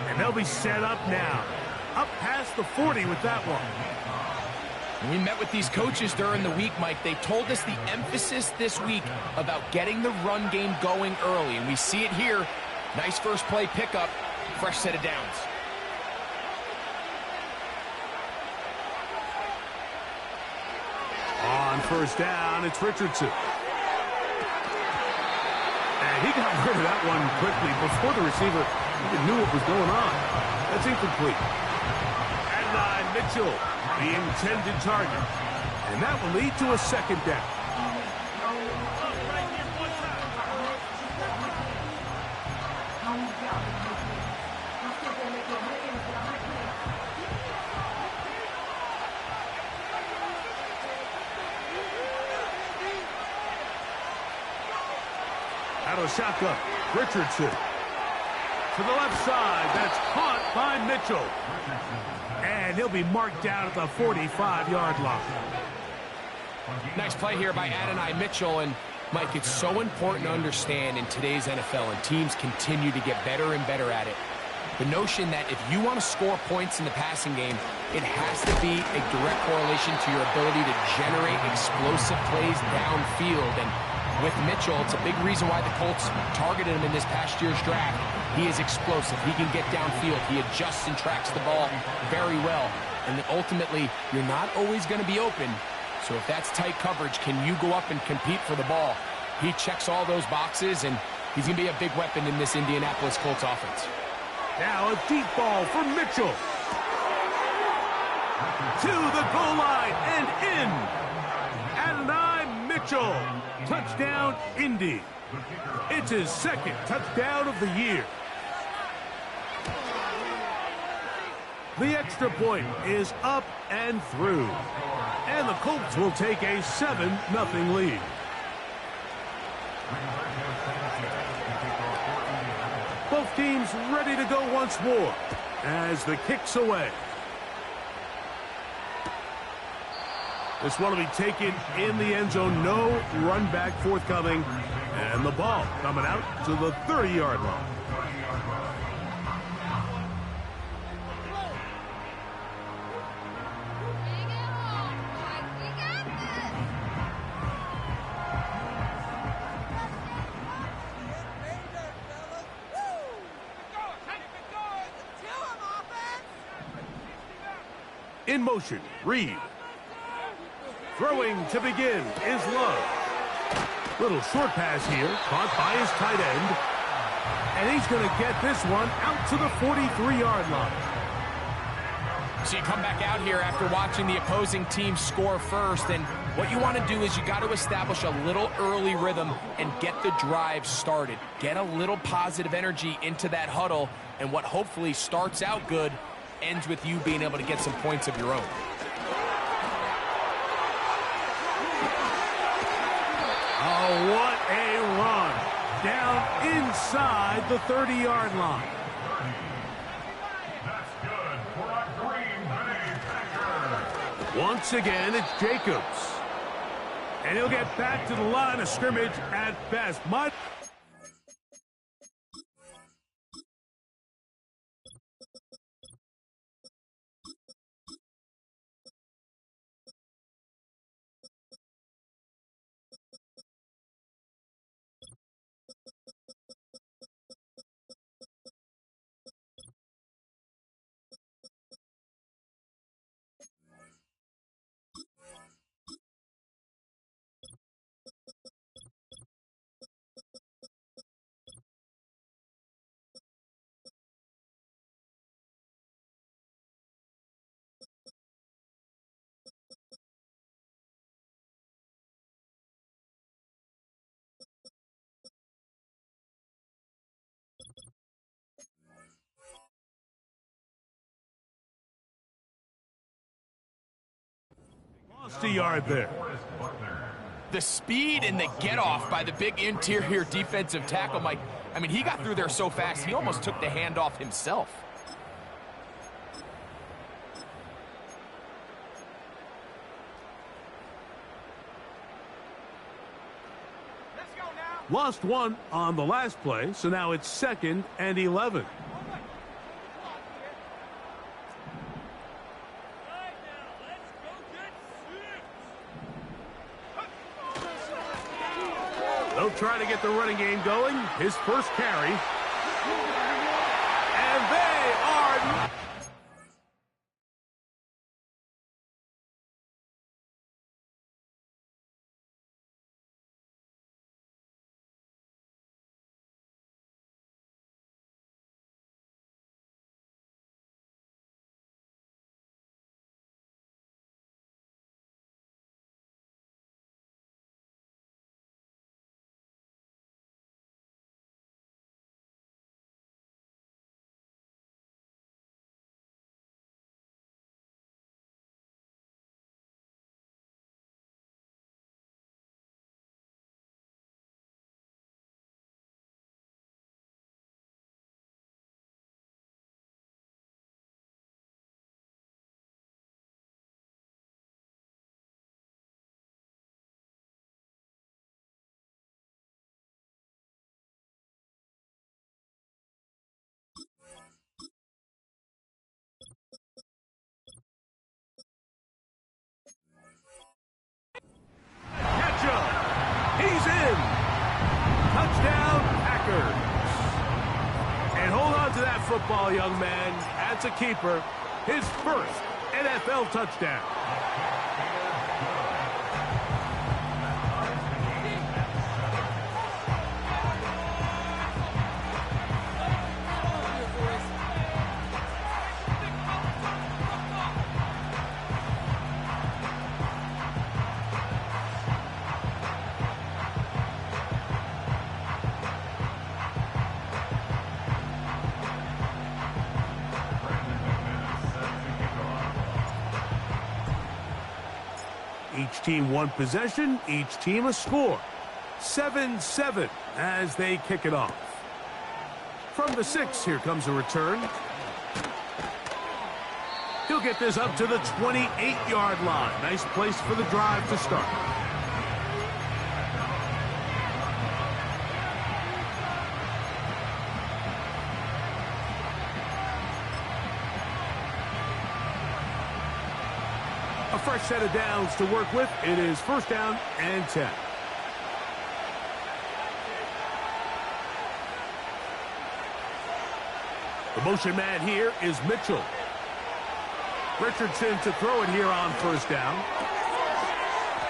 And they'll be set up now. Up past the 40 with that one. We met with these coaches during the week, Mike. They told us the emphasis this week about getting the run game going early, and we see it here. Nice first play pickup, fresh set of downs. On first down, it's Richardson. And he got rid of that one quickly before the receiver even knew what was going on. That's incomplete. Adonai Mitchell, the intended target. And that will lead to a second down. Out of shotgun, Richardson. To the left side, that's caught by Mitchell. And he'll be marked down at the 45-yard line. Nice play here by Adonai Mitchell. And, Mike, it's so important to understand in today's NFL, and teams continue to get better and better at it, the notion that if you want to score points in the passing game, it has to be a direct correlation to your ability to generate explosive plays downfield. And with Mitchell, it's a big reason why the Colts targeted him in this past year's draft. He is explosive. He can get downfield. He adjusts and tracks the ball very well. And then ultimately, you're not always going to be open. So if that's tight coverage, can you go up and compete for the ball? He checks all those boxes, and he's going to be a big weapon in this Indianapolis Colts offense. Now a deep ball for Mitchell. To the goal line and in. Adonai Mitchell. Touchdown, Indy. It's his second touchdown of the year. The extra point is up and through. And the Colts will take a 7-0 lead. Both teams ready to go once more as the kick's away. This one will be taken in the end zone. No run back forthcoming. And the ball coming out to the 30-yard line. In motion, Reed. Throwing to begin is Love. Little short pass here, caught by his tight end. And he's going to get this one out to the 43-yard line. So you come back out here after watching the opposing team score first, and what you want to do is you got to establish a little early rhythm and get the drive started. Get a little positive energy into that huddle, and what hopefully starts out good ends with you being able to get some points of your own. Oh, what a run. Down inside the 30-yard line. Once again, it's Jacobs. And he'll get back to the line of scrimmage at best. Lost a yard there. The speed and the get-off by the big interior defensive tackle, Mike. I mean, he got through there so fast, he almost took the handoff himself. Lost one on the last play, so now it's 2nd and 11. He'll try to get the running game going. His first carry. And they are... He's in. Touchdown, Packers. And hold on to that football, young man. That's a keeper. His first NFL touchdown. Each team one possession, each team a score. 7-7 as they kick it off. From the 6, here comes a return. He'll get this up to the 28-yard line. Nice place for the drive to start. A fresh set of downs to work with. It is first down and 10. The motion man here is Mitchell. Richardson to throw it here on first down.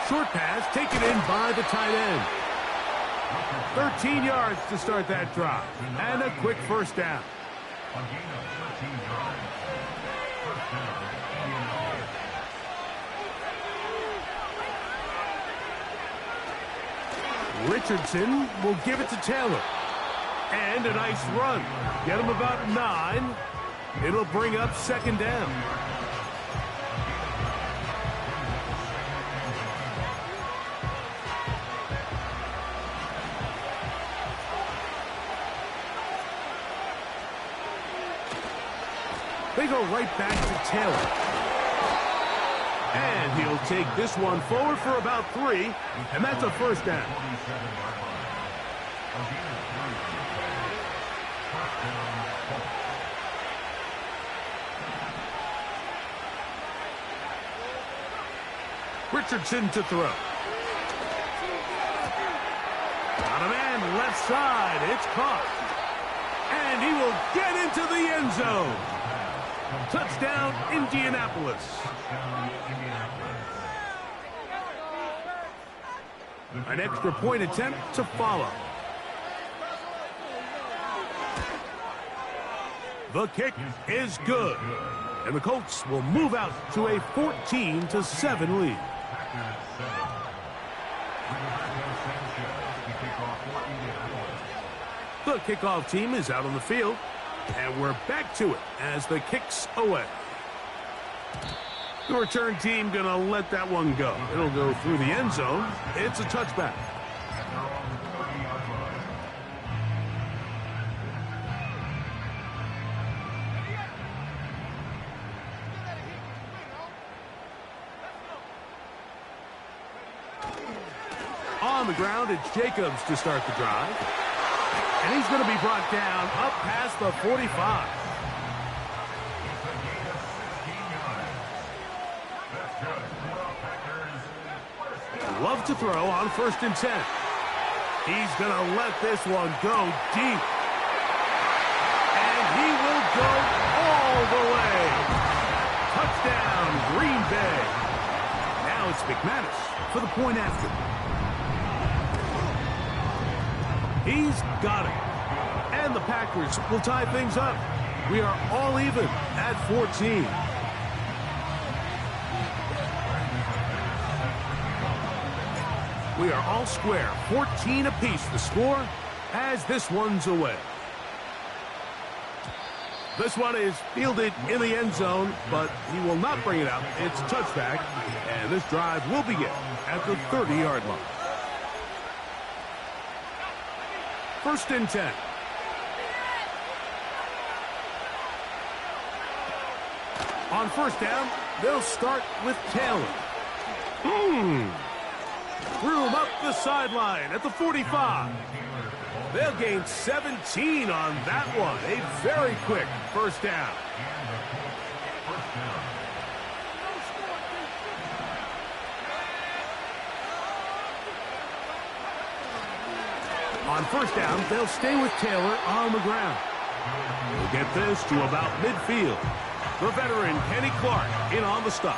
Short pass taken in by the tight end. 13 yards to start that drive. And a quick first down. Richardson will give it to Taylor. And a nice run. Get him about 9. It'll bring up second down. They go right back to Taylor. And he'll take this one forward for about 3, and that's a first down. Richardson to throw. On a man left side, it's caught. And he will get into the end zone. Touchdown, Indianapolis. An extra point attempt to follow. The kick is good. And the Colts will move out to a 14-7 lead. The kickoff team is out on the field. And we're back to it as the kick's away. The return team going to let that one go. It'll go through the end zone. It's a touchback. On the ground, it's Jacobs to start the drive. And he's going to be brought down up past the 45. Love to throw on 1st and 10. He's going to let this one go deep. And he will go all the way. Touchdown, Green Bay. Now it's McManus for the point after. He's got it. And the Packers will tie things up. We are all even at 14. We are all square. 14 apiece the score as this one's away. This one is fielded in the end zone, but he will not bring it out. It's touchback, and this drive will begin at the 30-yard line. 1st and 10. On 1st down, they'll start with Taylor. Threw him up the sideline at the 45. They'll gain 17 on that one. A very quick 1st down. On 1st down, they'll stay with Taylor on the ground. We'll get this to about midfield. The veteran, Kenny Clark, in on the stop.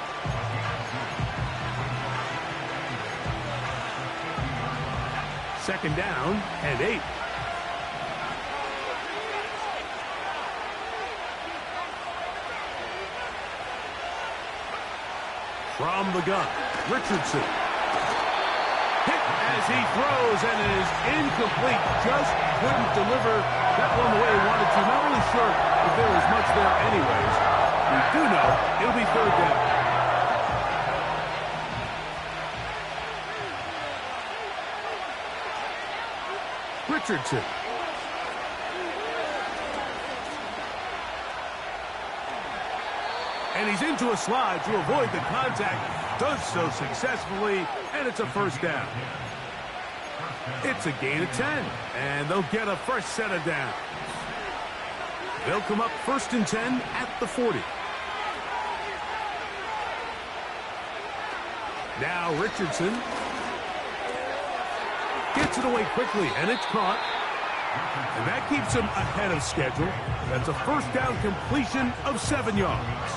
Second down and 8. From the gun, Richardson. Hit as he throws and it is incomplete. Just couldn't deliver that one the way he wanted to. Not really sure if there was much there anyways. We do know it'll be 3rd down. Richardson. And he's into a slide to avoid the contact. Does so successfully, and it's a 1st down. It's a gain of 10, and they'll get a fresh set of downs. They'll come up 1st and 10 at the 40. Now Richardson gets it away quickly, and it's caught. And that keeps him ahead of schedule. That's a 1st down completion of 7 yards.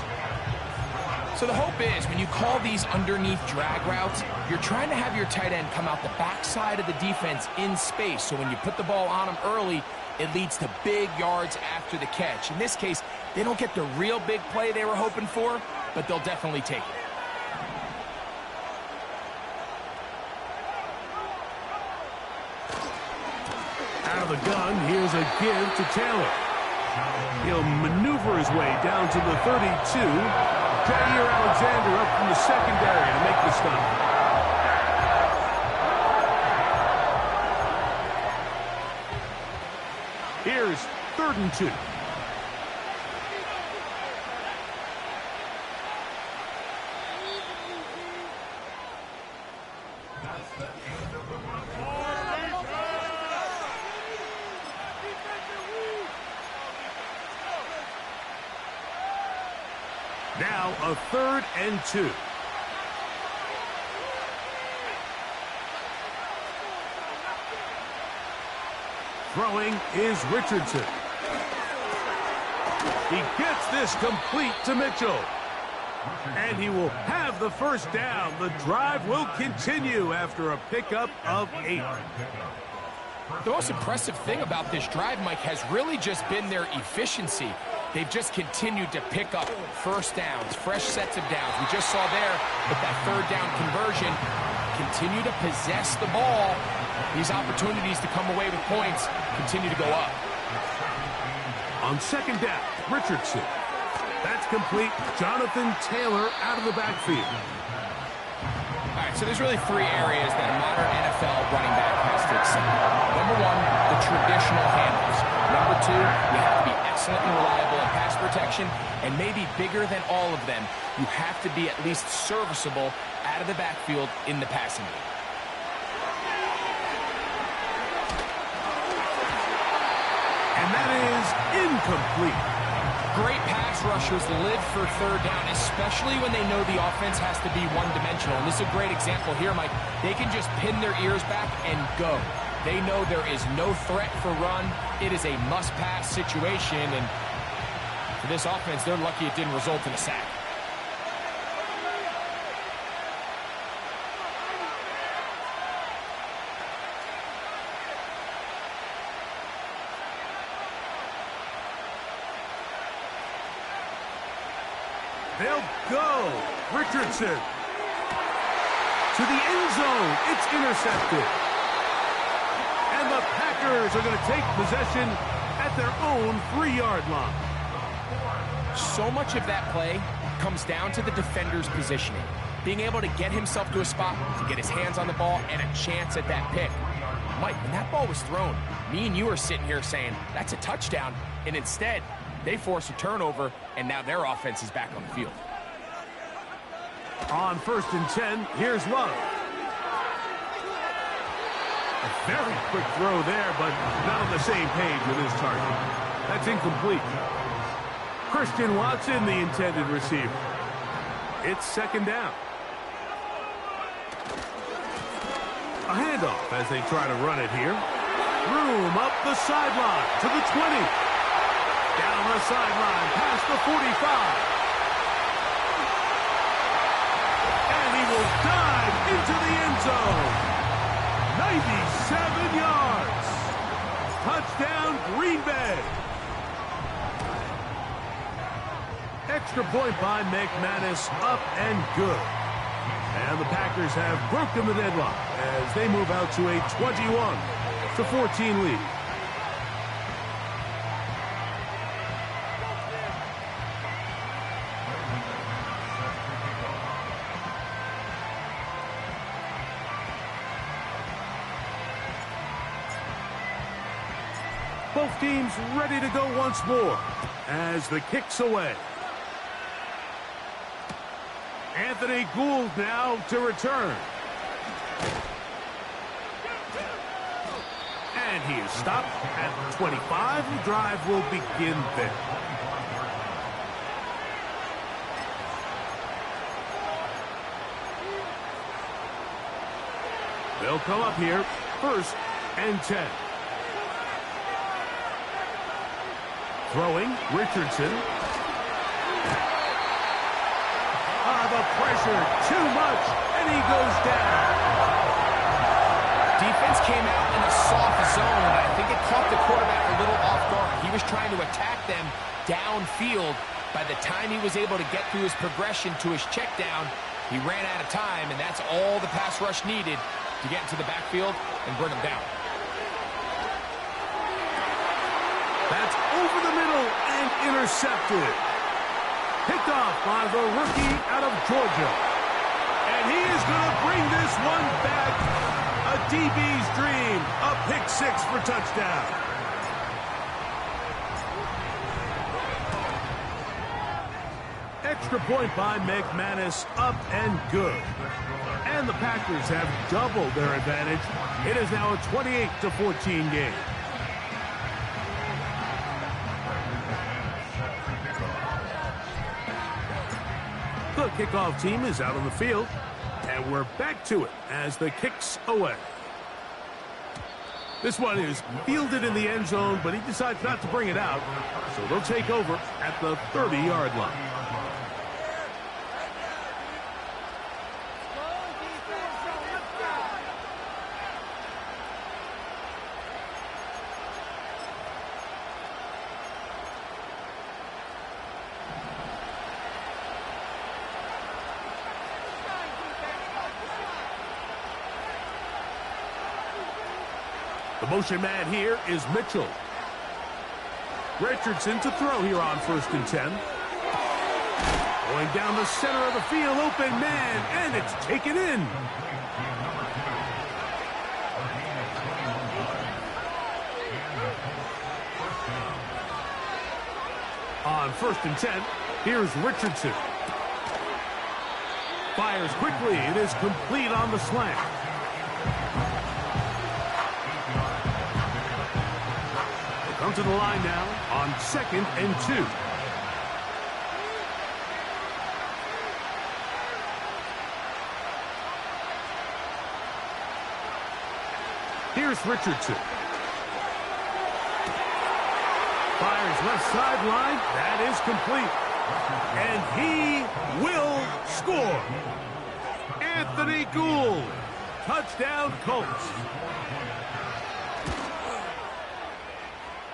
So the hope is when you call these underneath drag routes, you're trying to have your tight end come out the backside of the defense in space. So when you put the ball on him early, it leads to big yards after the catch. In this case, they don't get the real big play they were hoping for, but they'll definitely take it. Out of the gun, here's a give to Taylor. He'll maneuver his way down to the 32. Jair Alexander up from the secondary to make the stop. Here's 3rd and 2. Now a 3rd and 2. Throwing is Richardson. He gets this complete to Mitchell. And he will have the 1st down. The drive will continue after a pickup of 8. The most impressive thing about this drive, Mike, has really just been their efficiency. They've just continued to pick up 1st downs, fresh sets of downs. We just saw there with that 3rd down conversion, continue to possess the ball. These opportunities to come away with points continue to go up. On 2nd down, Richardson. That's complete. Jonathan Taylor out of the backfield. All right, so there's really 3 areas that a modern NFL running back has to excel. Number 1, the traditional handles. Number 2, you have to be excellent and reliable in pass protection. And maybe bigger than all of them, you have to be at least serviceable out of the backfield in the passing game. And that is incomplete. Great pass rushers live for 3rd down, especially when they know the offense has to be one-dimensional. And this is a great example here, Mike. They can just pin their ears back and go. They know there is no threat for run. It is a must-pass situation, and for this offense, they're lucky it didn't result in a sack. They'll go. Richardson. To the end zone. It's intercepted. And the Packers are going to take possession at their own 3-yard line. So much of that play comes down to the defender's positioning. Being able to get himself to a spot, to get his hands on the ball, and a chance at that pick. Mike, when that ball was thrown, me and you are sitting here saying, that's a touchdown. And instead, they force a turnover, and now their offense is back on the field. On 1st and 10, here's Love. A very quick throw there, but not on the same page with his target. That's incomplete. Christian Watson, the intended receiver. It's 2nd down. A handoff as they try to run it here. Room up the sideline to the 20. Down the sideline past the 45. And he will dive into the end zone. 97 yards. Touchdown, Green Bay. Extra point by McManus, up and good. And the Packers have broken the deadlock as they move out to a 21-14 lead. Both teams ready to go once more as the kick's away. Anthony Gould now to return. And he is stopped at the 25. The drive will begin there. They'll come up here, 1st and 10. Throwing, Richardson. The pressure, too much, and he goes down. Defense came out in a soft zone, and I think it caught the quarterback a little off guard. He was trying to attack them downfield. By the time he was able to get through his progression to his check down, he ran out of time, and that's all the pass rush needed to get into the backfield and bring him down. That's over the middle and intercepted. Picked off by the rookie out of Georgia. And he is going to bring this one back. A DB's dream. A pick 6 for touchdown. Extra point by McManus, up and good. And the Packers have doubled their advantage. It is now a 28-14 game. The kickoff team is out on the field, and we're back to it as the kick's away. This one is fielded in the end zone, but he decides not to bring it out, so they'll take over at the 30-yard line. The motion man here is Mitchell. Richardson to throw here on 1st and 10. Going down the center of the field, open man, and it's taken in. On 1st and 10, here's Richardson. Fires quickly, it is complete on the slant. Come to the line now on 2nd and 2. Here's Chris Richardson. Fires left sideline. That is complete. And he will score. Anthony Gould. Touchdown, Colts.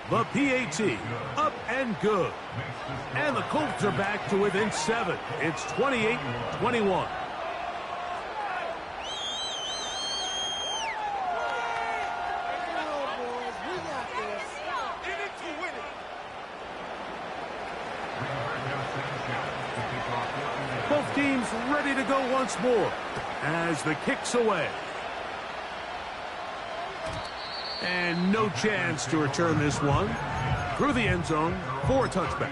The PAT up and good. And the Colts are back to within 7. It's 28-21. Both teams ready to go once more as the kick's away. And no chance to return this one through the end zone for a touchback.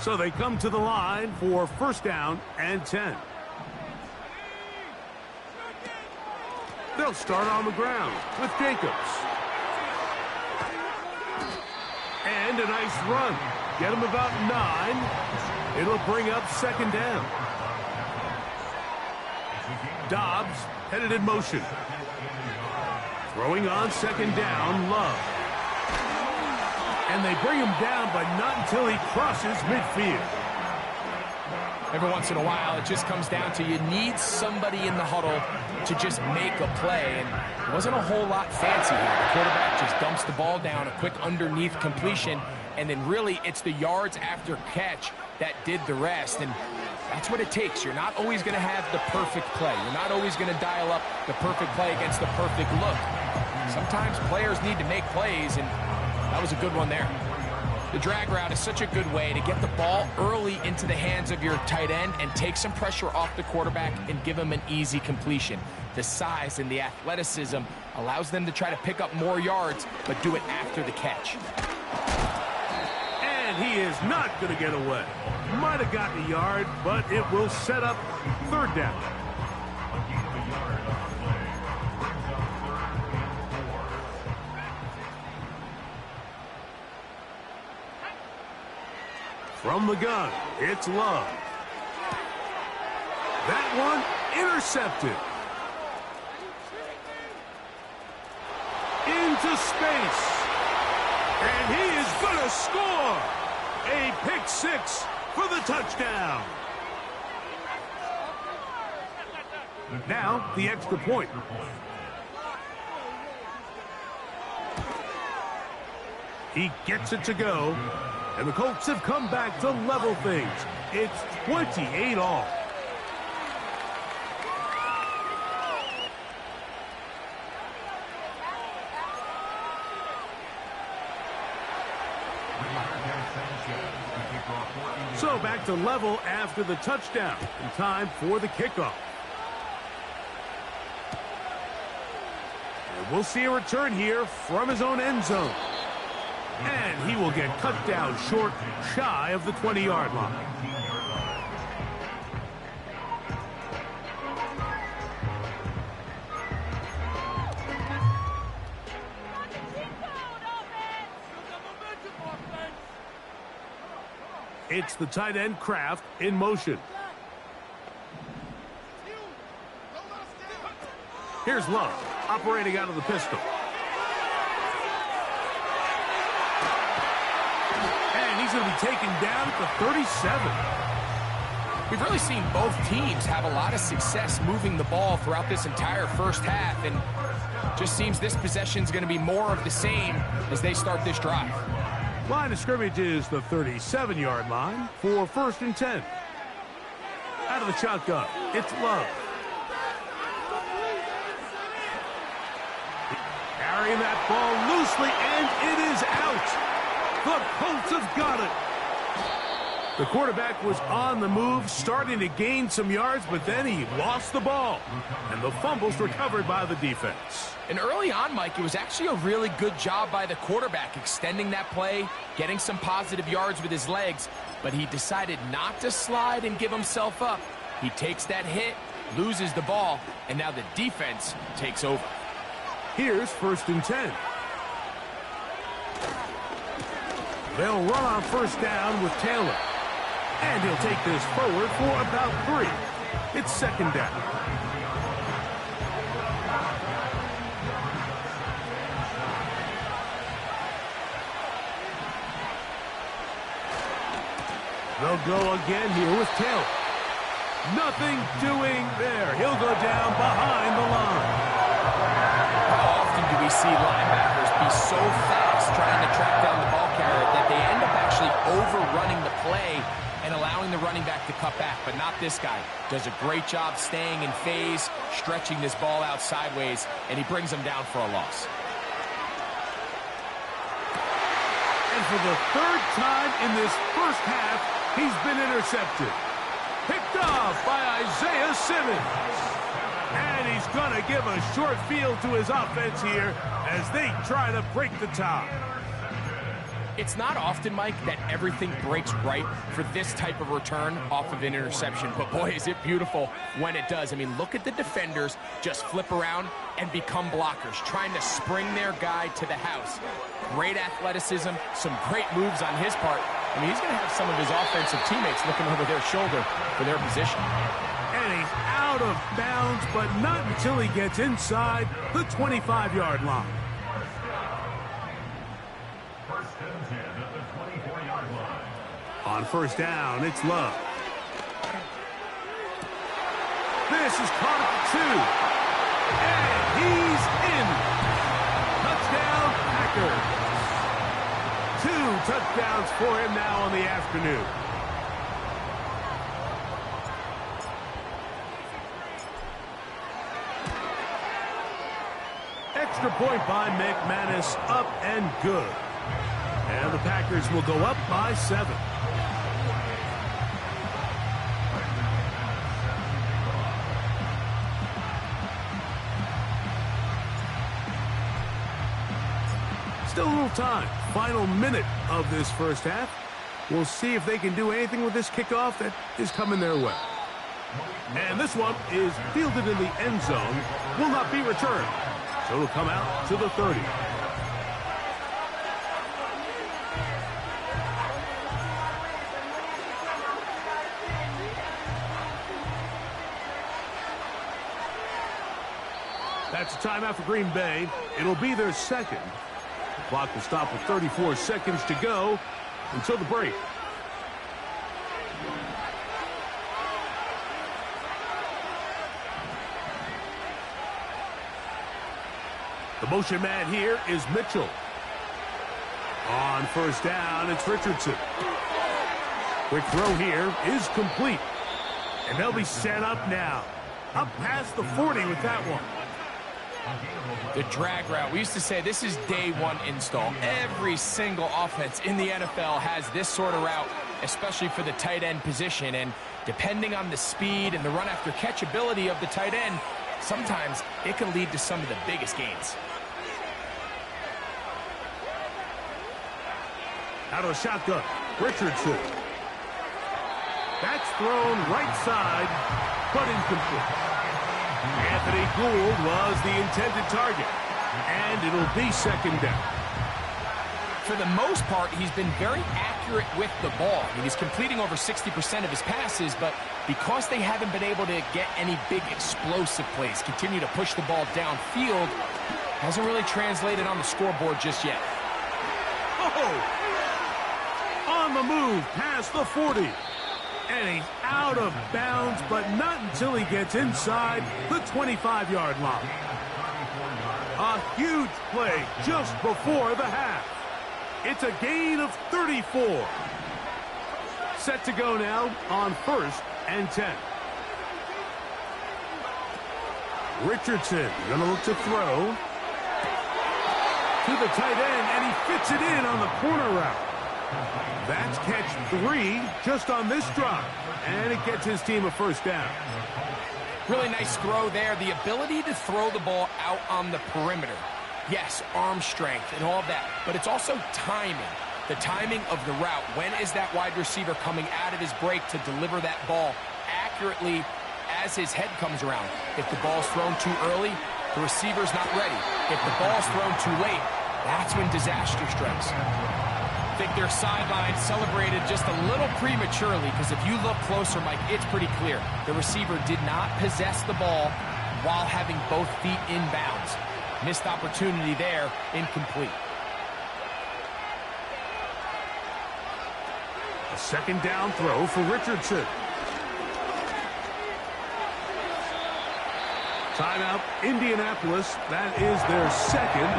So they come to the line for first down and 10. They'll start on the ground with Jacobs. And a nice run. Get him about 9. It'll bring up second down. Dobbs headed in motion. Throwing on second down, Love. And they bring him down, but not until he crosses midfield. Every once in a while, it just comes down to you need somebody in the huddle to just make a play. And it wasn't a whole lot fancy here. The quarterback just dumps the ball down, a quick underneath completion, and then really it's the yards after catch that did the rest. And that's what it takes. You're not always going to have the perfect play. You're not always going to dial up the perfect play against the perfect look. Sometimes players need to make plays, and that was a good one there. The drag route is such a good way to get the ball early into the hands of your tight end and take some pressure off the quarterback and give him an easy completion. The size and the athleticism allows them to try to pick up more yards, but do it after the catch. And he is not going to get away. Might have gotten a yard, but it will set up third down. From the gun, it's Love. That one intercepted. Into space. And he is going to score. A pick six for the touchdown. Now, the extra point. He gets it to go. And the Colts have come back to level things. It's 28 all. So back to level after the touchdown. In time for the kickoff. And we'll see a return here from his own end zone. And he will get cut down short, shy of the 20-yard line. It's the tight end Kraft in motion. Here's Love, operating out of the pistol. He's going to be taken down at the 37. We've really seen both teams have a lot of success moving the ball throughout this entire first half, and just seems this possession is going to be more of the same as they start this drive. Line of scrimmage is the 37-yard line for first and 10. Out of the shotgun, it's Love. Carrying that ball loosely, and it is out. The Colts have got it. The quarterback was on the move, starting to gain some yards, but then he lost the ball. And the fumble's recovered by the defense. And early on, Mike, it was actually a really good job by the quarterback, extending that play, getting some positive yards with his legs, but he decided not to slide and give himself up. He takes that hit, loses the ball, and now the defense takes over. Here's first and 10. They'll run on first down with Taylor. And he'll take this forward for about 3. It's second down. They'll go again here with Taylor. Nothing doing there. He'll go down behind the line. How often do we see linebackers be so fast trying to track down the ball carrier that they end up actually overrunning the play and allowing the running back to cut back? But not this guy. Does a great job staying in phase, stretching this ball out sideways, and he brings him down for a loss. And for the 3rd time in this first half, he's been intercepted. Picked off by Isaiah Simmons. And he's going to give a short field to his offense here as they try to break the tie. It's not often, Mike, that everything breaks right for this type of return off of an interception. But, boy, is it beautiful when it does. I mean, look at the defenders just flip around and become blockers, trying to spring their guy to the house. Great athleticism, some great moves on his part. I mean, he's going to have some of his offensive teammates looking over their shoulder for their position. And he's out of bounds, but not until he gets inside the 25-yard line. On first down, it's Love. This is caught at the 2. And he's in. Touchdown, Packers. 2 touchdowns for him now on the afternoon. Extra point by McManus, up and good. And the Packers will go up by 7. Still a little time. Final minute of this first half. We'll see if they can do anything with this kickoff that is coming their way. And this one is fielded in the end zone. Will not be returned. So it'll come out to the 30. That's a timeout for Green Bay. It'll be their second. The clock will stop with 34 seconds to go until the break. The motion man here is Mitchell. On first down, it's Richardson. Quick throw here is complete. And they'll be set up now. Up past the 40 with that one. The drag route. We used to say this is day one install. Every single offense in the NFL has this sort of route, especially for the tight end position. And depending on the speed and the run after catch ability of the tight end, sometimes it can lead to some of the biggest gains. Out of the shotgun, Richardson. That's thrown right side, but incomplete. Anthony Gould was the intended target, and it'll be second down. For the most part, he's been very accurate with the ball. I mean, he's completing over 60% of his passes, but because they haven't been able to get any big explosive plays, continue to push the ball downfield, hasn't really translated on the scoreboard just yet. Oh! On the move past the 40. And he's out of bounds, but not until he gets inside the 25-yard line. A huge play just before the half. It's a gain of 34. Set to go now on first and 10. Richardson going to look to throw to the tight end, and he fits it in on the corner route. That's catch 3 just on this drive, and it gets his team a first down. Really nice throw there. The ability to throw the ball out on the perimeter. Yes, arm strength and all of that, but it's also timing. The timing of the route. When is that wide receiver coming out of his break to deliver that ball accurately as his head comes around? If the ball's thrown too early, the receiver's not ready. If the ball's thrown too late, that's when disaster strikes. I think their sideline celebrated just a little prematurely, because if you look closer, Mike, it's pretty clear. The receiver did not possess the ball while having both feet in bounds. Missed opportunity there, incomplete. A second down throw for Richardson. Timeout, Indianapolis. That is their second.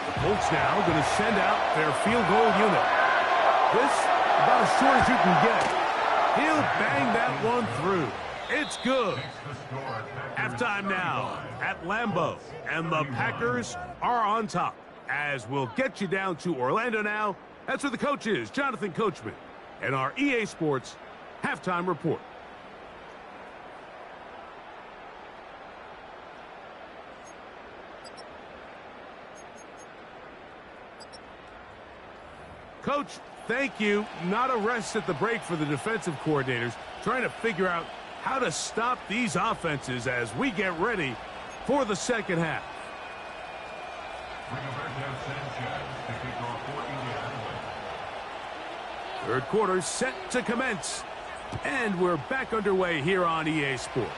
The Colts now going to send out their field goal unit. This, about as short as you can get. He'll bang that one through. It's good. Halftime now at Lambeau, and the Packers are on top. As we'll get you down to Orlando now. That's where the coach is, Jonathan Coachman, and our EA Sports Halftime Report. Coach, thank you. Not a rest at the break for the defensive coordinators, trying to figure out how to stop these offenses as we get ready for the second half. Third quarter set to commence. And we're back underway here on EA Sports.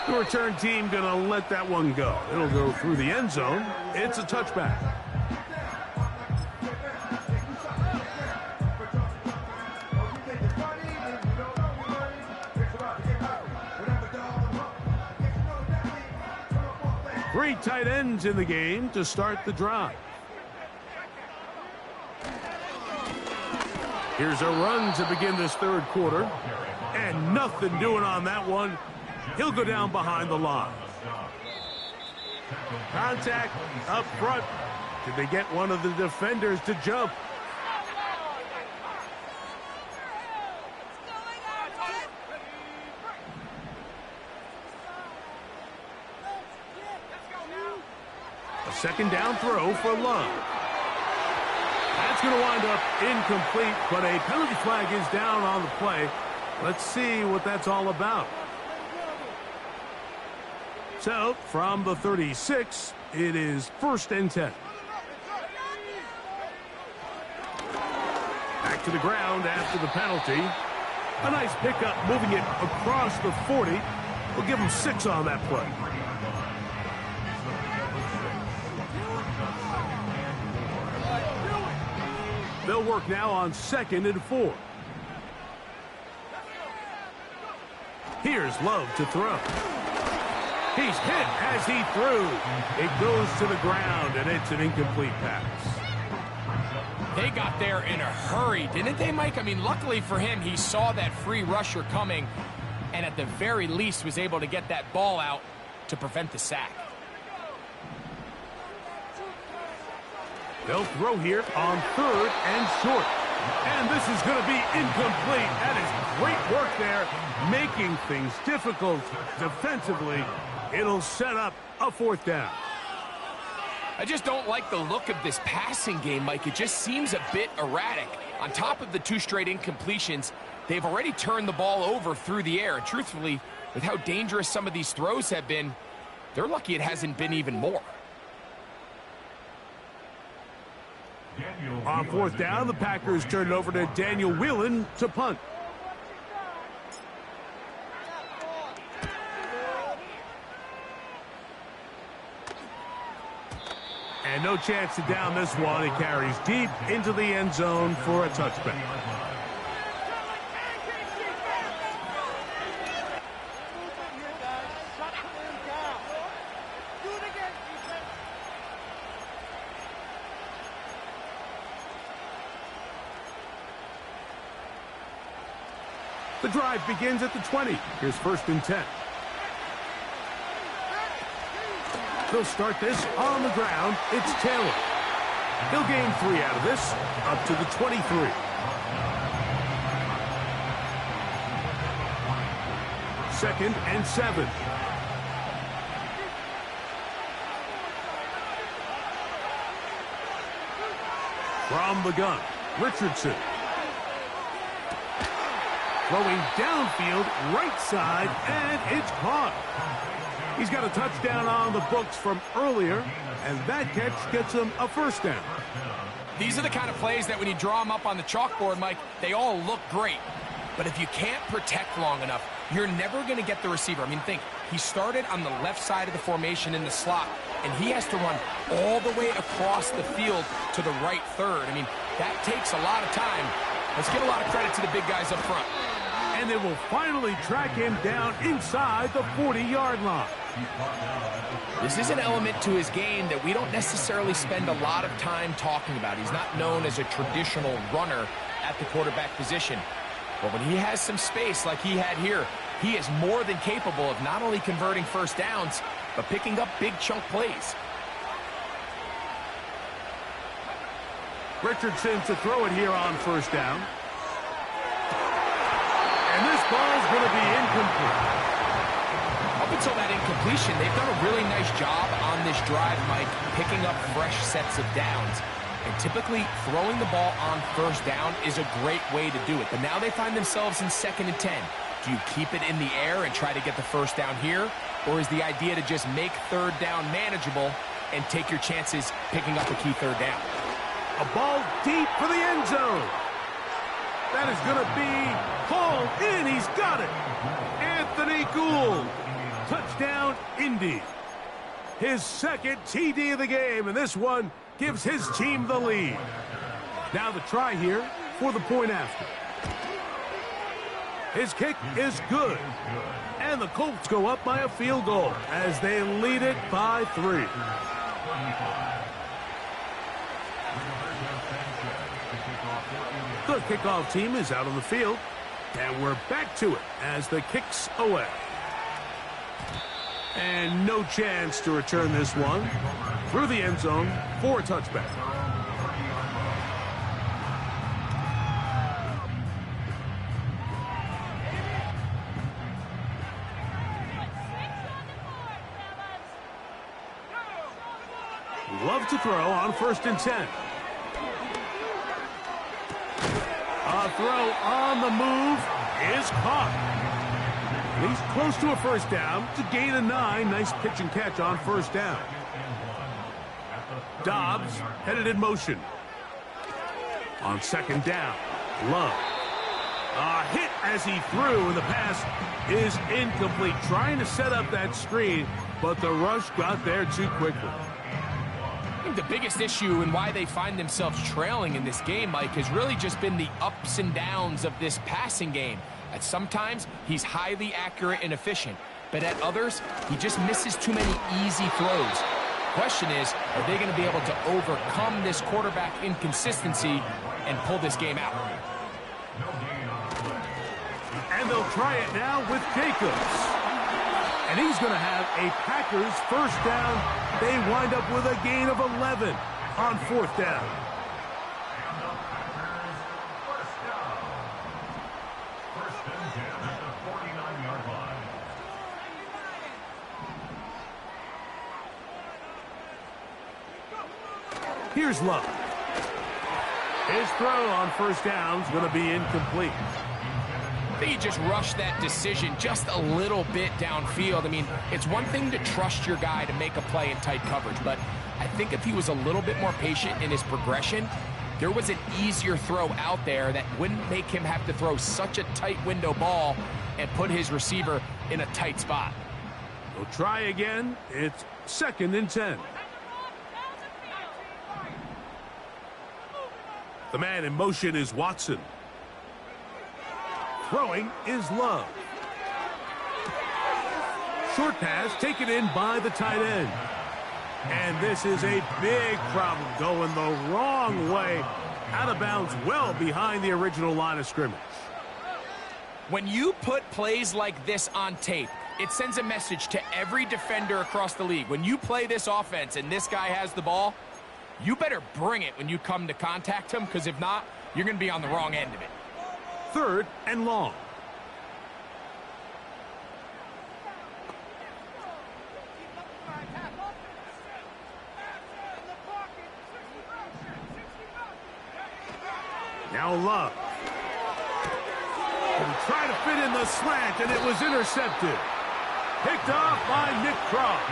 The return team going to let that one go. It'll go through the end zone. It's a touchback. Three tight ends in the game to start the drive. Here's a run to begin this third quarter. And nothing doing on that one. He'll go down behind the line. Contact up front. Did they get one of the defenders to jump? A second down throw for Love. That's going to wind up incomplete, but a penalty flag is down on the play. Let's see what that's all about. So, from the 36, it is 1st and 10. Back to the ground after the penalty. A nice pickup, moving it across the 40. We'll give him 6 on that play. They'll work now on 2nd and 4. Here's Love to throw. He's hit as he threw. It goes to the ground, and it's an incomplete pass. They got there in a hurry, didn't they, Mike? I mean, luckily for him, he saw that free rusher coming, and at the very least was able to get that ball out to prevent the sack. They'll throw here on 3rd and short. And this is going to be incomplete. That is great work there, making things difficult defensively. It'll set up a 4th down. I just don't like the look of this passing game, Mike. It just seems a bit erratic. On top of the 2 straight incompletions, they've already turned the ball over through the air. And truthfully, with how dangerous some of these throws have been, they're lucky it hasn't been even more. On 4th down, the Packers turn it over to Daniel Whelan to punt. And no chance to down this one. It carries deep into the end zone for a touchback. The drive begins at the 20. Here's 1st and 10. They'll start this on the ground. It's Taylor. He'll gain 3 out of this, up to the 23. Second and 7. From the gun, Richardson. Throwing downfield, right side, and it's caught. He's got a touchdown on the books from earlier, and that catch gets him a first down. These are the kind of plays that when you draw them up on the chalkboard, Mike, they all look great. But if you can't protect long enough, you're never going to get the receiver. I mean, think, he started on the left side of the formation in the slot, and he has to run all the way across the field to the right third. I mean, that takes a lot of time. Let's give a lot of credit to the big guys up front. And they will finally track him down inside the 40-yard line. This is an element to his game that we don't necessarily spend a lot of time talking about. He's not known as a traditional runner at the quarterback position. But when he has some space like he had here, he is more than capable of not only converting first downs, but picking up big chunk plays. Richardson to throw it here on first down. And this ball's going to be incomplete. Up until that incompletion, they've done a really nice job on this drive, Mike, picking up fresh sets of downs. And typically, throwing the ball on first down is a great way to do it. But now they find themselves in 2nd and 10. Do you keep it in the air and try to get the first down here? Or is the idea to just make third down manageable and take your chances picking up a key third down? A ball deep for the end zone. That is going to be hauled in. He's got it. Anthony Gould. Touchdown, Indy. His second TD of the game, and this one gives his team the lead. Now the try here for the point after. His kick is good. And the Colts go up by a field goal as they lead it by 3. The kickoff team is out on the field, and we're back to it as the kick's away. And no chance to return this one through the end zone for a touchback. Love to throw on 1st and 10. A throw on the move is caught. He's close to a first down to gain a 9. Nice pitch and catch on first down. Dobbs headed in motion. On 2nd down, Love. A hit as he threw, and the pass is incomplete. Trying to set up that screen, but the rush got there too quickly. I think the biggest issue and why they find themselves trailing in this game, Mike, has really just been the ups and downs of this passing game. At sometimes, he's highly accurate and efficient, but at others, he just misses too many easy throws. Question is, are they going to be able to overcome this quarterback inconsistency and pull this game out? And they'll try it now with Jacobs. And he's going to have a Packers first down. They wind up with a gain of 11 on 4th down. Here's Love. His throw on first down is going to be incomplete. I think he just rushed that decision just a little bit downfield. I mean, it's one thing to trust your guy to make a play in tight coverage, but I think if he was a little bit more patient in his progression, there was an easier throw out there that wouldn't make him have to throw such a tight window ball and put his receiver in a tight spot. We'll try again. It's 2nd and 10. The man in motion is Watson. Throwing is Love. Short pass taken in by the tight end. And this is a big problem going the wrong way. Out of bounds well behind the original line of scrimmage. When you put plays like this on tape, it sends a message to every defender across the league. When you play this offense and this guy has the ball, you better bring it when you come to contact him, because if not, you're going to be on the wrong end of it. 3rd and long. Now Love. And he tried to fit in the slant, and it was intercepted. Picked off by Nick Cross.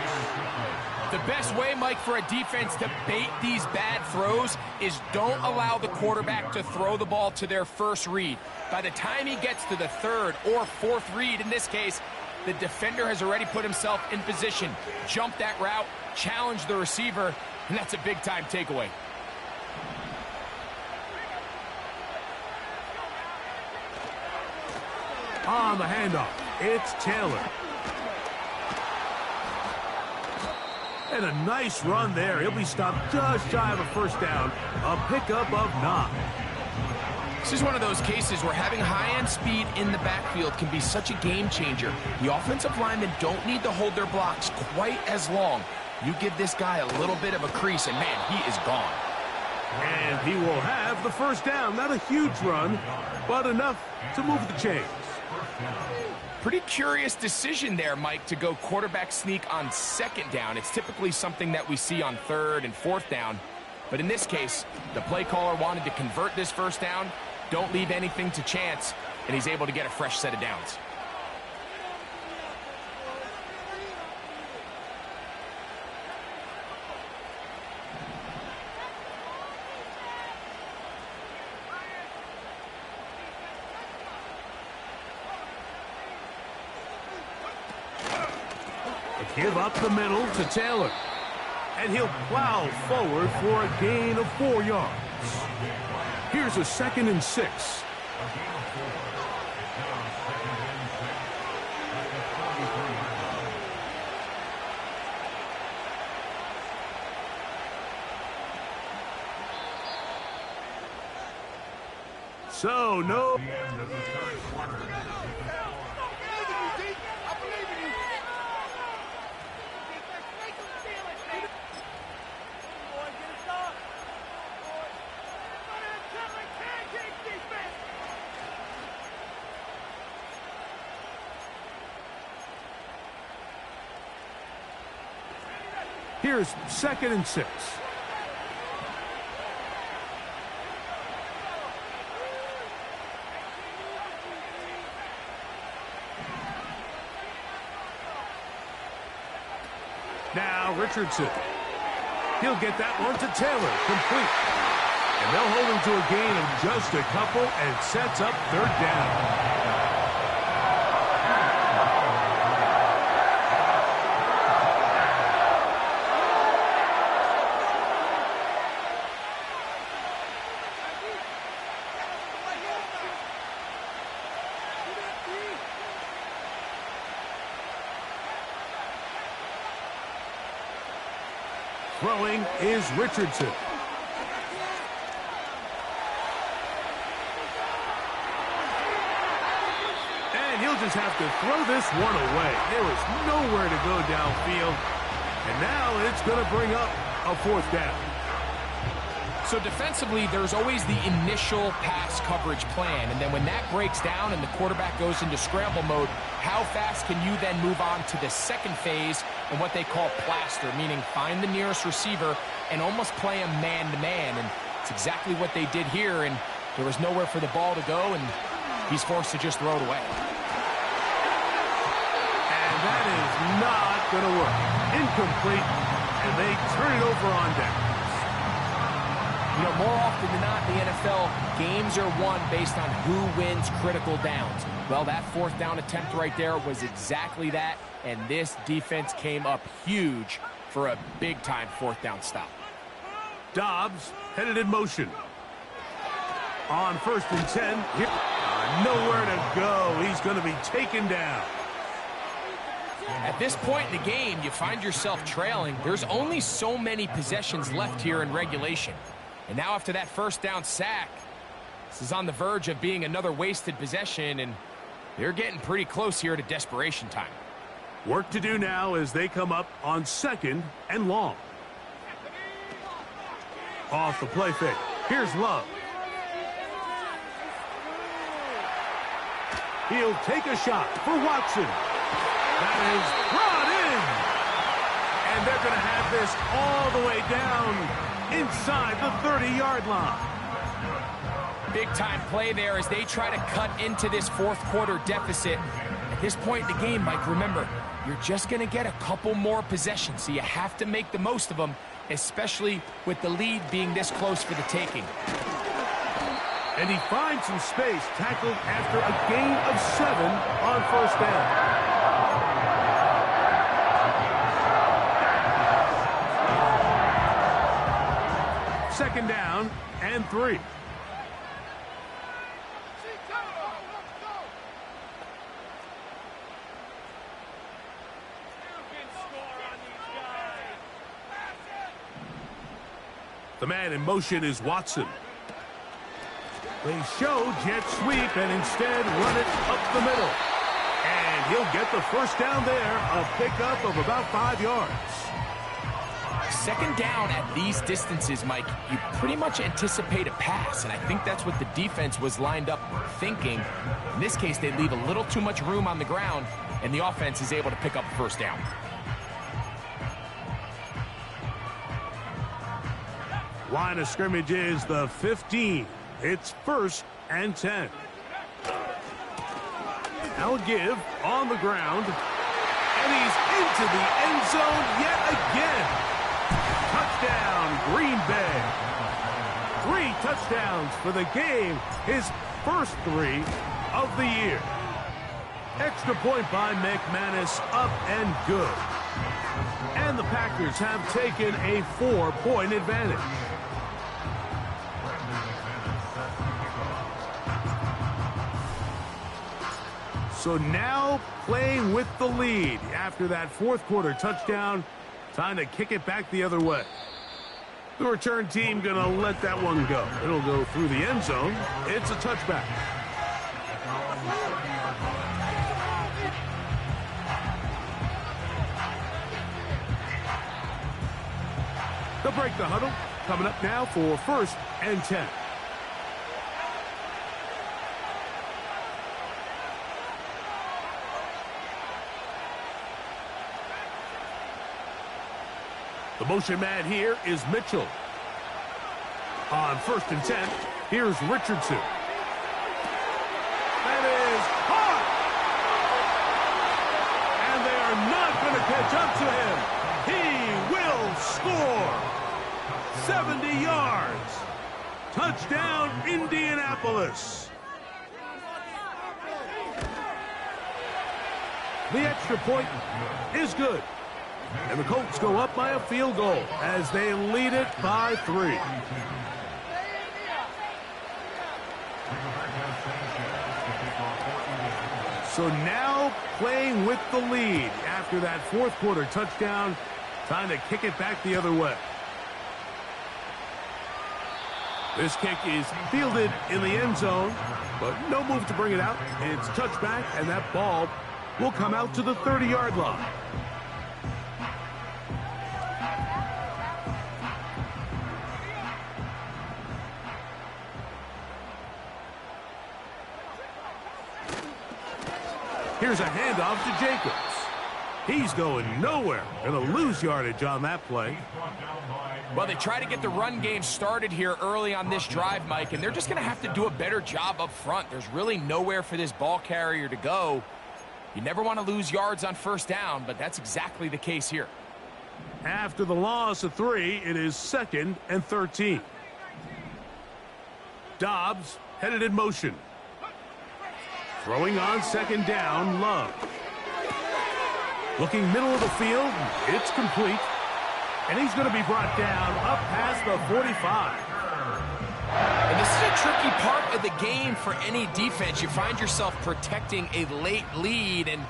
The best way, Mike, for a defense to bait these bad throws is don't allow the quarterback to throw the ball to their first read. By the time he gets to the third or fourth read, in this case, the defender has already put himself in position, jump that route, challenge the receiver, and that's a big-time takeaway. On the handoff, it's Taylor. And a nice run there. He'll be stopped just shy of a first down. A pickup of 9. This is one of those cases where having high-end speed in the backfield can be such a game changer. The offensive linemen don't need to hold their blocks quite as long. You give this guy a little bit of a crease, and man, he is gone. And he will have the first down. Not a huge run, but enough to move the chains. Pretty curious decision there, Mike, to go quarterback sneak on second down. It's typically something that we see on third and fourth down. But in this case, the play caller wanted to convert this first down, don't leave anything to chance, and he's able to get a fresh set of downs. Give up the middle to Taylor. And he'll plow forward for a gain of 4 yards. Here's a 2nd and 6. So, no. Here's 2nd and 6. Now Richardson. He'll get that one to Taylor, complete. And they'll hold him to a gain of just a couple and sets up 3rd down. Throwing is Richardson. And he'll just have to throw this one away. There was nowhere to go downfield. And now it's going to bring up a 4th down. So defensively, there's always the initial pass coverage plan. And then when that breaks down and the quarterback goes into scramble mode, how fast can you then move on to the second phase and what they call plaster, meaning find the nearest receiver and almost play him man-to-man. And it's exactly what they did here, and there was nowhere for the ball to go, and he's forced to just throw it away. And that is not going to work. Incomplete, and they turn it over on down. You know, more often than not in the NFL, games are won based on who wins critical downs. Well, that 4th down attempt right there was exactly that, and this defense came up huge for a big-time 4th down stop. Dobbs headed in motion. On 1st and 10, nowhere to go. He's going to be taken down. At this point in the game, you find yourself trailing. There's only so many possessions left here in regulation. And now after that 1st down sack, this is on the verge of being another wasted possession, and they're getting pretty close here to desperation time. Work to do now as they come up on 2nd and long. Off the play fake. Here's Love. He'll take a shot for Watson. That is brought in. And they're going to have this all the way down inside the 30-yard line. big-time play there as they try to cut into this fourth quarter deficit. At this point in the game, Mike, remember, you're just going to get a couple more possessions, so you have to make the most of them, especially with the lead being this close for the taking. And he finds some space, tackled after a gain of 7 on first down. Second down and 3. The man in motion is Watson. They show jet sweep and instead run it up the middle. And he'll get the first down there, a pickup of about 5 yards. Second down at these distances, Mike, you pretty much anticipate a pass, and I think that's what the defense was lined up thinking. In this case, they leave a little too much room on the ground, and the offense is able to pick up a first down. Line of scrimmage is the 15. It's 1st and 10. Now give on the ground, and he's into the end zone yet again. Touchdown, Green Bay. 3 touchdowns for the game, his first 3 of the year. Extra point by McManus, up and good. And the Packers have taken a 4-point advantage. So now playing with the lead after that fourth quarter touchdown. Time to kick it back the other way. The return team going to let that one go. It'll go through the end zone. It's a touchback. They'll break the huddle. Coming up now for 1st and 10. The motion man here is Mitchell. On 1st and 10, here's Richardson. That is caught! And they are not going to catch up to him. He will score. 70 yards. Touchdown, Indianapolis. The extra point is good. And the Colts go up by a field goal as they lead it by 3. So now playing with the lead after that fourth quarter touchdown. Time to kick it back the other way. This kick is fielded in the end zone, but no move to bring it out. It's touchback, and that ball will come out to the 30-yard line. Here's a handoff to Jacobs. He's going nowhere. Going to lose yardage on that play. Well, they try to get the run game started here early on this drive, Mike, and they're just going to have to do a better job up front. There's really nowhere for this ball carrier to go. You never want to lose yards on first down, but that's exactly the case here. After the loss of 3, it is 2nd and 13. Dobbs headed in motion. Throwing on 2nd down, Love. Looking middle of the field, it's complete. And he's going to be brought down up past the 45. And this is a tricky part of the game for any defense. You find yourself protecting a late lead, and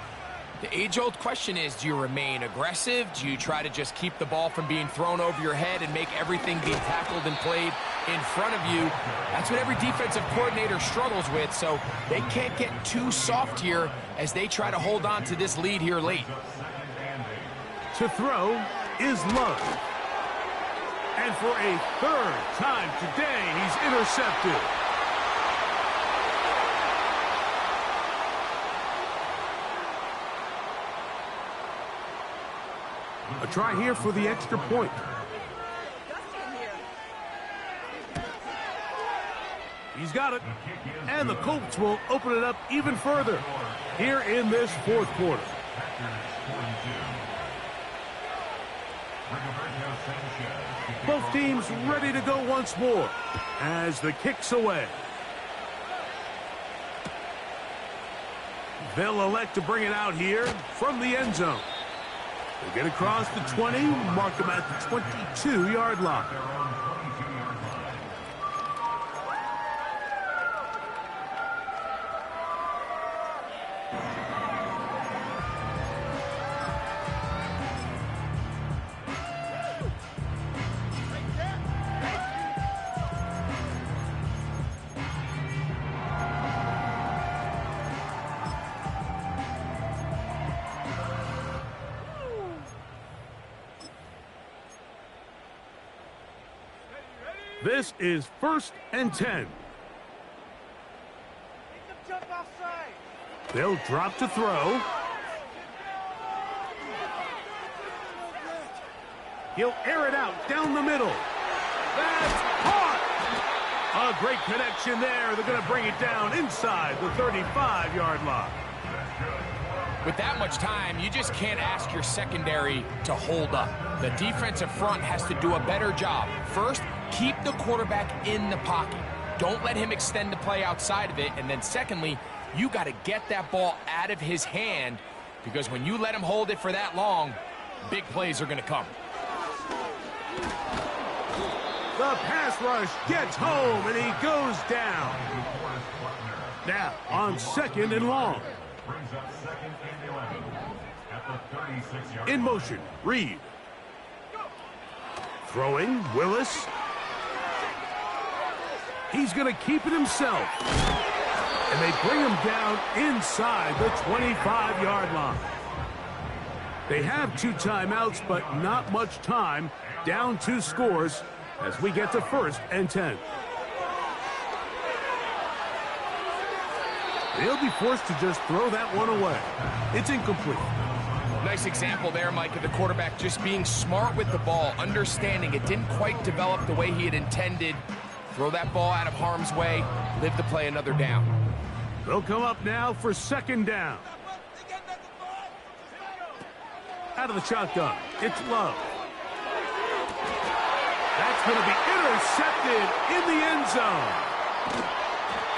the age-old question is, do you remain aggressive? Do you try to just keep the ball from being thrown over your head and make everything being tackled and played in front of you? That's what every defensive coordinator struggles with, so they can't get too soft here as they try to hold on to this lead here late. To throw is Love. And for a 3rd time today, he's intercepted. A try here for the extra point. He's got it. And the Colts will open it up even further here in this fourth quarter. Both teams ready to go once more as the kick's away. They'll elect to bring it out here from the end zone. They get across the 20, mark them at the 22-yard line. This is 1st and 10. They'll drop to throw. He'll air it out down the middle. That's caught! A great connection there. They're going to bring it down inside the 35-yard line. With that much time, you just can't ask your secondary to hold up. The defensive front has to do a better job. First, keep the quarterback in the pocket. Don't let him extend the play outside of it. And then secondly, you got to get that ball out of his hand, because when you let him hold it for that long, big plays are going to come. The pass rush gets home, and he goes down. Now, on 2nd and long. In motion, Reed. Throwing, Willis. He's going to keep it himself. And they bring him down inside the 25-yard line. They have 2 timeouts, but not much time. Down 2 scores as we get to 1st and 10. They'll be forced to just throw that one away. It's incomplete. Nice example there, Mike, of the quarterback just being smart with the ball, understanding it didn't quite develop the way he had intended. Throw that ball out of harm's way, live to play another down. They'll come up now for 2nd down. Out of the shotgun, it's Love. That's going to be intercepted in the end zone.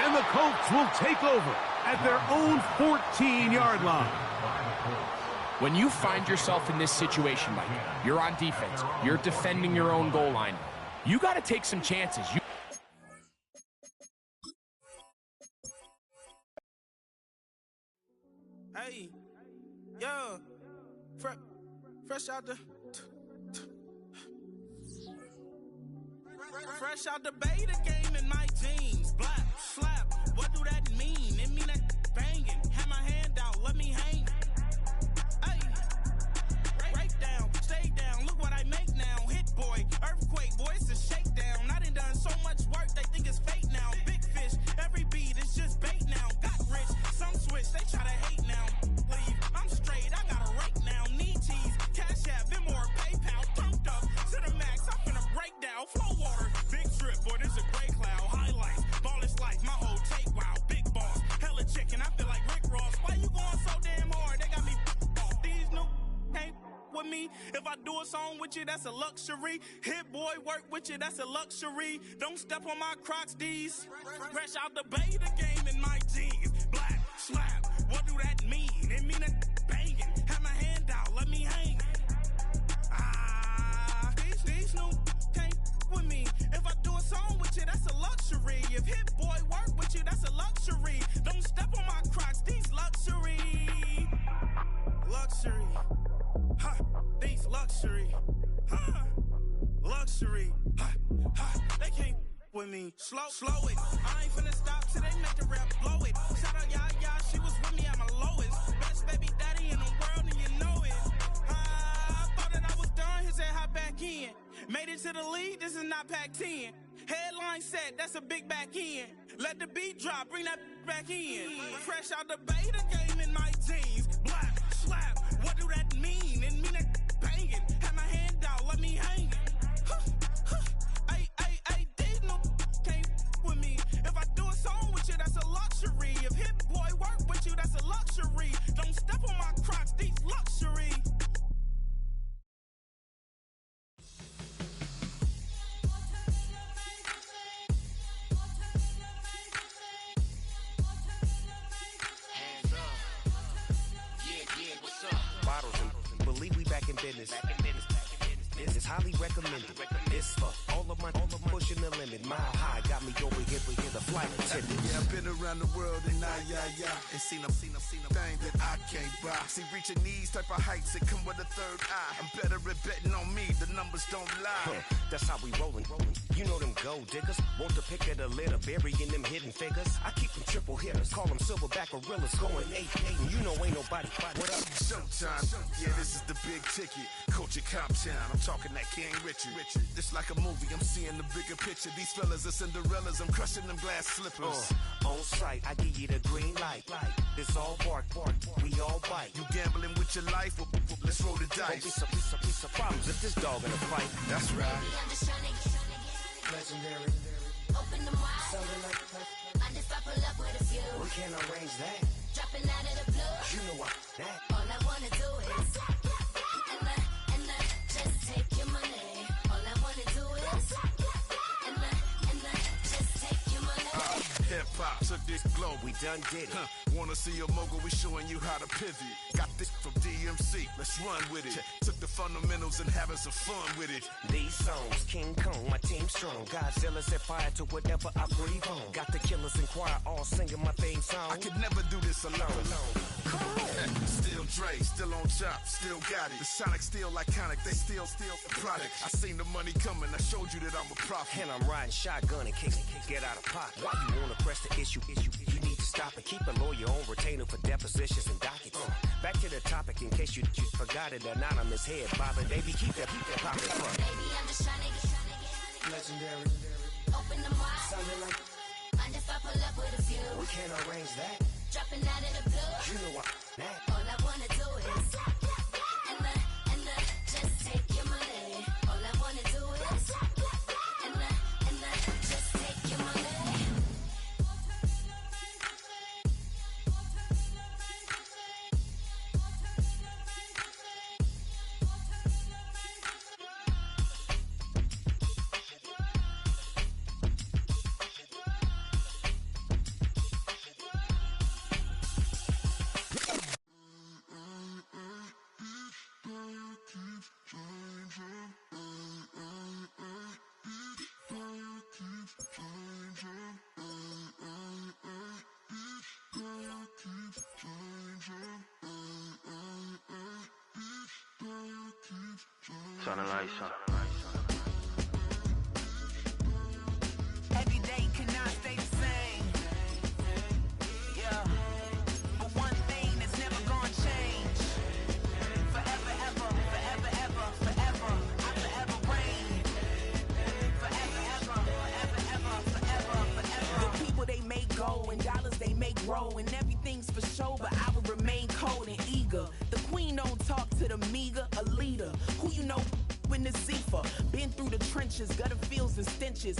And the Colts will take over at their own 14-yard line. When you find yourself in this situation, Mike, you're on defense, you're defending your own goal line, you got to take some chances. Hey, yo, fresh out the beta game in my jeans. Black, slap, what do that mean? It mean that banging. Have my hand out, let me hang. Hey, break down, stay down, look what I make now. Hit boy, earthquake, boy, it's a shakedown. I done so much work, they think it's fake now. Big fish, every beat is just bait now. Got rich, some switch, they try to hate now. Leave, I'm straight, I got a rake now. Need cheese, cash app, Venmo or PayPal. Turned up to the max, I'm finna break down. Flow water, big trip, boy, this a gray cloud. Highlights, ball is life, my whole take, wow. Big boss, hella chicken, I feel like Rick Ross. Why you going so damn hard? They got me off. These new can't with me. If I do a song with you, that's a luxury. Hit boy, work with you, that's a luxury. Don't step on my Crocs, these. Fresh out the beta game in my jeans. Black, slap, what do that mean? It mean that banging. Have my hand out, let me hang. These new can't with me. If I do a song with you, that's a luxury. If hit boy work with you, that's a luxury. Don't step on my Crocs, these luxury. Luxury. Ha, these luxury. Ha, luxury. Ha, ha, they can't with me. Slow it. I ain't finna stop till they make the rap blow it. Shout out Yaya, she was with me at my lowest. Best baby daddy in the world and you know it. I thought that I was done, he said hop back in. Made it to the league, this is not Pac-10. Headline set, that's a big back end. Let the beat drop, bring that back in. Fresh out the beta game in my jeans. Black, slap, what do that mean? It mean that banging. Have my hand out, let me hang. Ay, these no can't with me. If I back in business. This is highly recommended. This for all of my pushing the limit. Mile high got me over here for the flight attendant. Yeah, I've been around the world and and seen them thing that I can't buy. See, reaching these type of heights, it come with a third eye. I'm better at betting on me, the numbers don't lie. That's how we rollin'. You know them gold diggers, want to pick at a litter, burying them hidden figures. I keep them triple hitters, call them silverback gorillas, going 8-8, and you know ain't nobody. What up? Showtime, yeah, this is the big ticket. Culture Cop Town, I'm talking that King Richard. It's like a movie, I'm seeing the bigger picture. These fellas are Cinderellas, I'm crushing them glass slippers. On sight, I give you the green light. It's all bark, we all bite. You gambling with your life? Let's roll the dice. Don't be some problems if this dog in a fight. That's right. Baby, I'm just trying to get Legendary. open them wide. Something like that. I just I pull up with a few. We can't arrange that. Dropping out of the blue. You know what? That. All I wanna do is and just take your money. All I wanna do is and just take your money. Hip hop took this globe. We done did it. Wanna see a mogul? We showing you how to pivot. Got this from DMC. Let's run with it. Took the fundamentals and having some fun with it. These songs, King Kong, my team strong. Godzilla set fire to whatever I breathe on. Got the killers in choir all singing my theme song. I could never do this alone. Still Dre, still on top, still got it. The Sonic still iconic, they still the product. I seen the money coming, I showed you that I'm a prophet. And I'm riding shotgun in case get out of pocket. Why you wanna press the issue? You need to stop and keep a lawyer on retainer for depositions and dockets. Back to the topic in case you forgot it. Anonymous head bobbing, baby, keep that pocket front. Baby, I'm just trying to get Legendary. open them wide. Something like I just I pull up with a few. we can't arrange that. Dropping out of the blue. You know what? That. All I wanna do is and just take your money. All I wanna do is and just take your money. Turn the lights on. Every day cannot stay the same. Yeah. But one thing that's never gonna change. Forever, ever, forever, ever, forever. I forever reign. Forever, ever, forever, ever, forever, forever. The people they make go and dollars they make grow. And everything's for show, but I will remain cold and eager. The queen don't talk to the meager, a leader. Who you know in the Zephyr. Been through the trenches, gutter fields and stenches.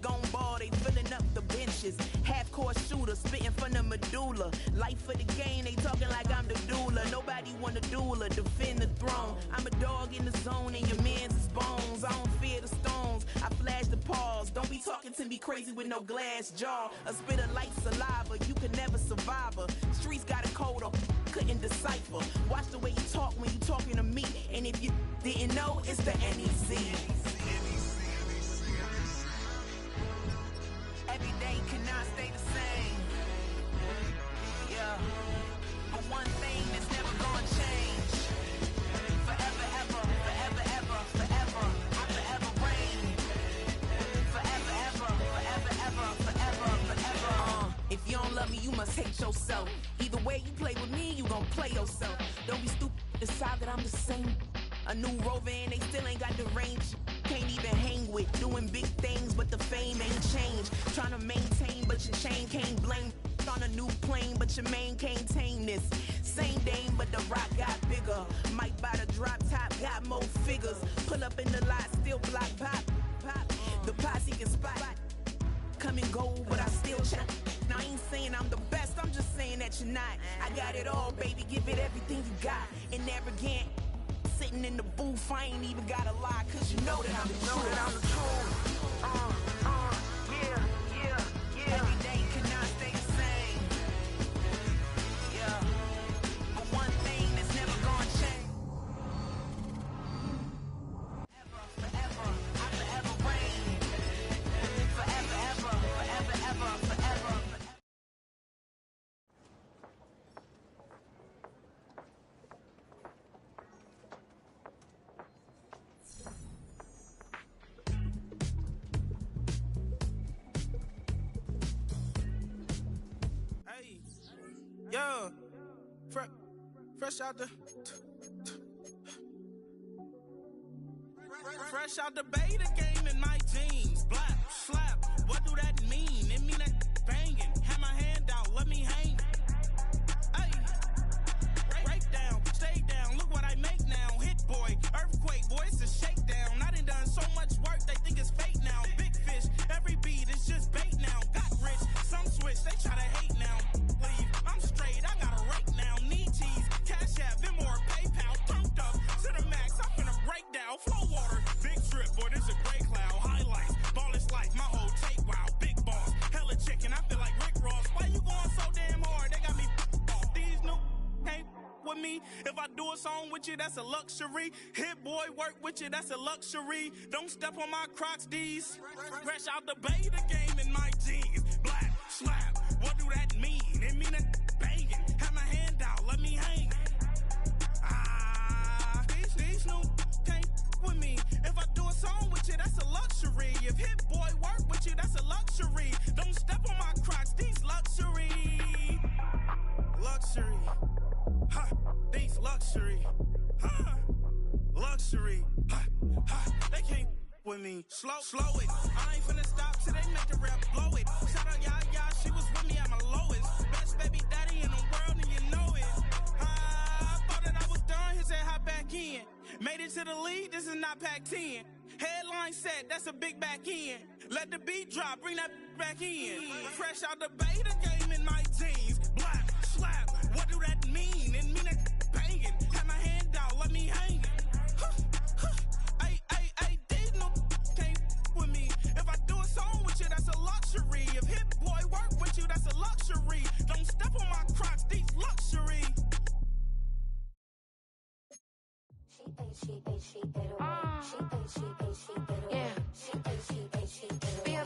Gone ball, they filling up the benches. Half-court shooter, spitting from the medulla. Life for the game, they talking like I'm the doula. Nobody want a doula, defend the throne. I'm a dog in the zone and your man's is bones. I don't fear the stones, I flash the paws. Don't be talking to me crazy with no glass jaw. A spit of light saliva, you can never survive her. Streets got a code up, couldn't decipher. Watch the way you talk when you talking to me. And if you didn't know, it's the NEC. Every day cannot stay the same. Yeah. But one thing that's never gonna change. Forever, ever, forever, ever, forever. I forever reign. Forever, ever, forever, ever, forever, forever. If you don't love me, you must hate yourself. Either way you play with me, you gon' play yourself. Don't be stupid, decide that I'm the same. A new Rover and they still ain't got the range. Can't even hang with, doing big things, but the fame ain't changed. Trying to maintain, but your chain can't blame. On a new plane, but your main can't tame this. Same dame, but the rock got bigger. Might buy the drop top, got more figures. Pull up in the lot, still block pop. The posse can spot. Come and go, but I still check. Now I ain't saying I'm the best, I'm just saying that you're not. I got it all, baby, give it everything you got. And arrogant, sitting in the booth, I ain't even gotta lie, cause you know that I'm the truth. Yeah. Every day cannot stay the same. Yeah. But one thing that's never gonna change. Yeah. Fresh out the... Fresh out the beta game in my jeans. Black, slap, what do that mean? It mean that banging. Have my hand out, let me hang. Hey, break down, stay down, look what I make now. Hit boy, earthquake, boy, it's a shakedown. I done so much work, they think it's fake now. Big fish, every beat is just bait now. Got rich, some switch, they try to hate now. Leave, I'm straight, I got a rake now. Need cheese, Cash App, Venmo or PayPal. Pumped up to the max, I'm finna break down. Flow water, big trip, boy, this a gray cloud. Highlights, ball is life, my whole take, wow. Big boss, hella chicken, I feel like Rick Ross. Why you going so damn hard? They got me off. These new can't with me. If I do a song with you, that's a luxury. Hit boy, work with you, that's a luxury. Don't step on my Crocs, D's. Fresh out the beta game in my jeans. Black, slap, what do that mean? It mean that banging. Have my hand out, let me hang. These new can't with me. If I do a song with you, that's a luxury. If Hit Boy work with you, that's a luxury. Don't step on my Crocs, these luxury. Luxury. Ha, these luxury. Ha, luxury. Ha, ha, they can't with me. Slow it. I ain't finna stop till they make the rap blow it. Shout out Yaya, she was with me at my lowest. Best baby daddy in the world and you know it. I thought that I was done, he said hop back in. Made it to the lead, this is not Pac-10. Headline set, that's a big back end. Let the beat drop, bring that back in. Fresh out the beta game in my jeans. Black, slap, what do that mean? It mean that banging. Have my hand out, let me hang. Ay, these no can't with me. If I do a song with you, that's a luxury. If Hit Boy work with you, that's a luxury. Don't step on my Crocs, these luxury. Yeah. Be a